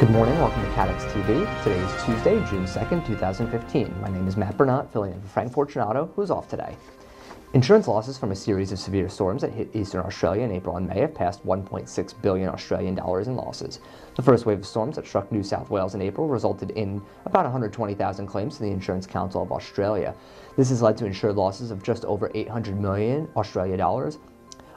Good morning, welcome to Catex TV. Today is Tuesday, June 2nd, 2015. My name is Matt Bernat, filling in for Frank Fortunato, who is off today. Insurance losses from a series of severe storms that hit eastern Australia in April and May have passed 1.6 billion Australian dollars in losses. The first wave of storms that struck New South Wales in April resulted in about 120,000 claims to the Insurance Council of Australia. This has led to insured losses of just over 800 million Australian dollars,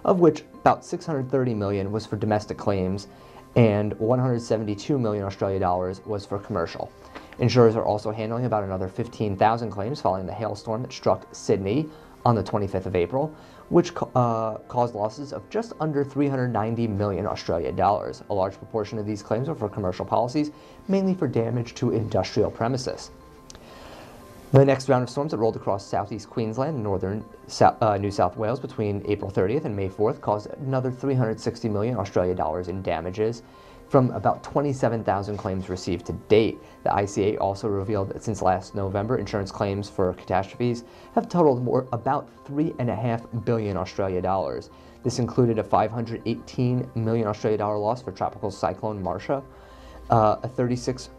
of which about 630 million was for domestic claims and 172 million Australian dollars was for commercial. Insurers are also handling about another 15,000 claims following the hailstorm that struck Sydney on the 25th of April, which caused losses of just under 390 million Australian dollars. A large proportion of these claims are for commercial policies, mainly for damage to industrial premises. The next round of storms that rolled across southeast Queensland and northern New South Wales between April 30th and May 4th caused another 360 million Australian dollars in damages from about 27,000 claims received to date. The ICA also revealed that since last November, insurance claims for catastrophes have totaled about 3.5 billion Australian dollars. This included a 518 million Australian dollar loss for tropical cyclone Marcia, a 36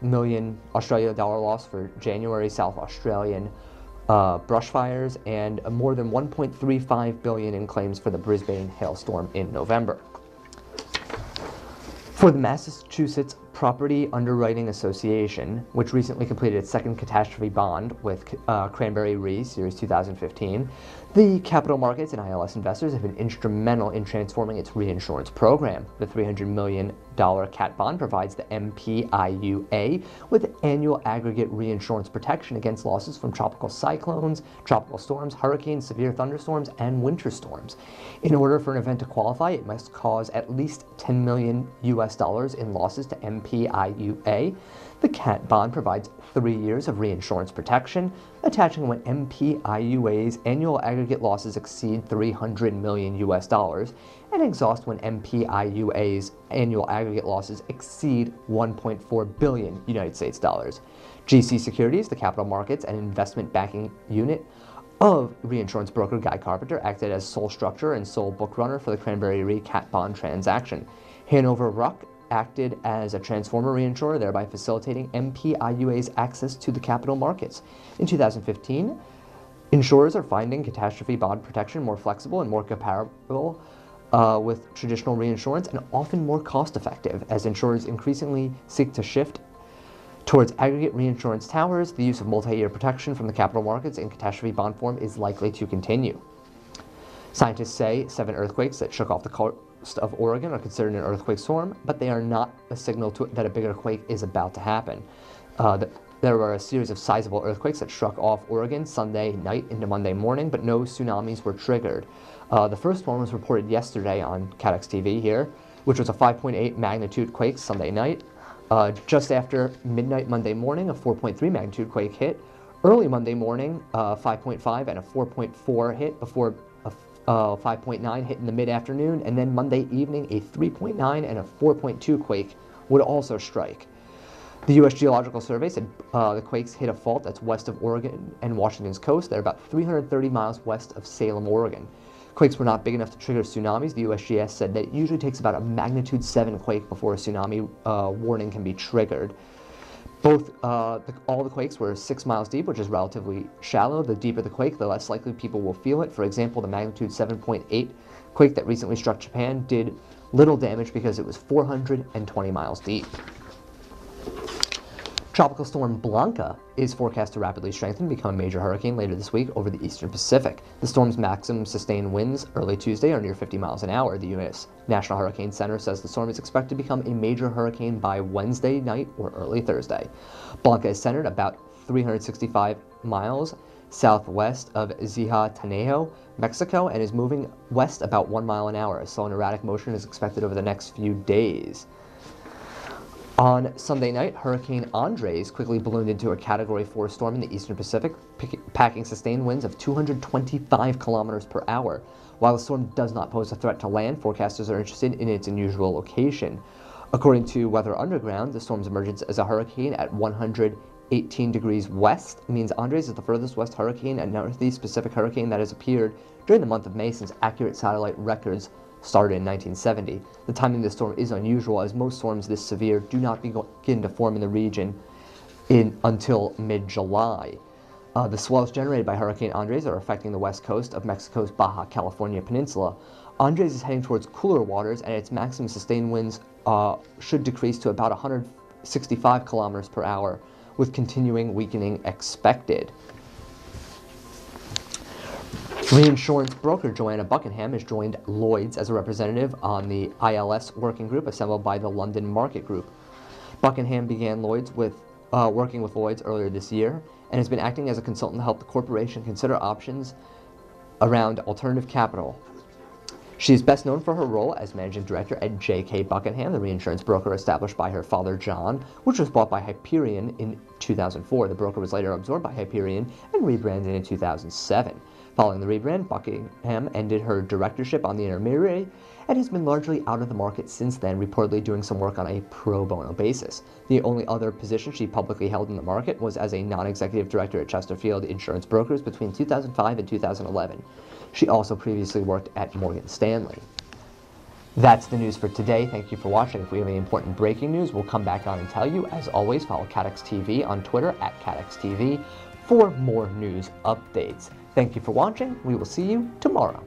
million Australian dollar loss for January South Australian brush fires, and more than 1.35 billion in claims for the Brisbane hailstorm in November. For the Massachusetts Property Underwriting Association, which recently completed its second catastrophe bond with Cranberry Re Series 2015, the capital markets and ILS investors have been instrumental in transforming its reinsurance program. The $300 million cat bond provides the MPIUA with annual aggregate reinsurance protection against losses from tropical cyclones, tropical storms, hurricanes, severe thunderstorms, and winter storms. In order for an event to qualify, it must cause at least $10 million in losses to MPIUA. The cat bond provides 3 years of reinsurance protection, attaching when MPIUA's annual aggregate losses exceed $300 million and exhaust when MPIUA's annual aggregate losses exceed $1.4 billion dollars. GC Securities, the capital markets and investment banking unit of Reinsurance Broker Guy Carpenter, acted as sole structurer and sole book runner for the Cranberry Re cat bond transaction. Hanover Ruck acted as a transformer reinsurer, thereby facilitating MPIUA's access to the capital markets. In 2015, insurers are finding catastrophe bond protection more flexible and more comparable with traditional reinsurance, and often more cost-effective. As insurers increasingly seek to shift towards aggregate reinsurance towers, the use of multi-year protection from the capital markets in catastrophe bond form is likely to continue. Scientists say 7 earthquakes that shook off the coast of Oregon are considered an earthquake storm, but they are not a signal that a bigger quake is about to happen. There were a series of sizable earthquakes that struck off Oregon Sunday night into Monday morning, but no tsunamis were triggered. The first one was reported yesterday on Catex TV here, which was a 5.8 magnitude quake Sunday night. Just after midnight Monday morning, a 4.3 magnitude quake hit. Early Monday morning, 5.5 and a 4.4 hit before 5.9 hit in the mid-afternoon, and then Monday evening a 3.9 and a 4.2 quake would also strike. The U.S. Geological Survey said the quakes hit a fault that's west of Oregon and Washington's coast. They're about 330 miles west of Salem, Oregon. Quakes were not big enough to trigger tsunamis. The USGS said that it usually takes about a magnitude 7 quake before a tsunami warning can be triggered. All the quakes were 6 miles deep, which is relatively shallow. The deeper the quake, the less likely people will feel it. For example, the magnitude 7.8 quake that recently struck Japan did little damage because it was 420 miles deep. Tropical Storm Blanca is forecast to rapidly strengthen and become a major hurricane later this week over the eastern Pacific. The storm's maximum sustained winds early Tuesday are near 50 miles an hour. The U.S. National Hurricane Center says the storm is expected to become a major hurricane by Wednesday night or early Thursday. Blanca is centered about 365 miles southwest of Zihuatanejo, Mexico, and is moving west about 1 mile an hour. A slow and erratic motion is expected over the next few days. On Sunday night, Hurricane Andres quickly ballooned into a Category 4 storm in the eastern Pacific, packing sustained winds of 225 kilometers per hour. While the storm does not pose a threat to land, forecasters are interested in its unusual location. According to Weather Underground, the storm's emergence as a hurricane at 118 degrees west means Andres is the furthest west hurricane and northeast Pacific hurricane that has appeared during the month of May since accurate satellite records started in 1970. The timing of the storm is unusual, as most storms this severe do not begin to form in the region until mid-July. The swells generated by Hurricane Andres are affecting the west coast of Mexico's Baja California Peninsula. Andres is heading towards cooler waters, and its maximum sustained winds should decrease to about 165 kilometers per hour, with continuing weakening expected. Reinsurance broker Joanna Buckenham has joined Lloyd's as a representative on the ILS working group assembled by the London Market Group. Buckenham began working with Lloyd's earlier this year and has been acting as a consultant to help the corporation consider options around alternative capital. She is best known for her role as managing director at J.K. Buckenham, the reinsurance broker established by her father John, which was bought by Hyperion in 2004. The broker was later absorbed by Hyperion and rebranded in 2007. Following the rebrand, Buckenham ended her directorship on the intermediary and has been largely out of the market since then, reportedly doing some work on a pro bono basis. The only other position she publicly held in the market was as a non-executive director at Chesterfield Insurance Brokers between 2005 and 2011. She also previously worked at Morgan Stanley. That's the news for today. Thank you for watching. If we have any important breaking news, we'll come back on and tell you. As always, follow Catex TV on Twitter at Catex TV for more news updates. Thank you for watching. We will see you tomorrow.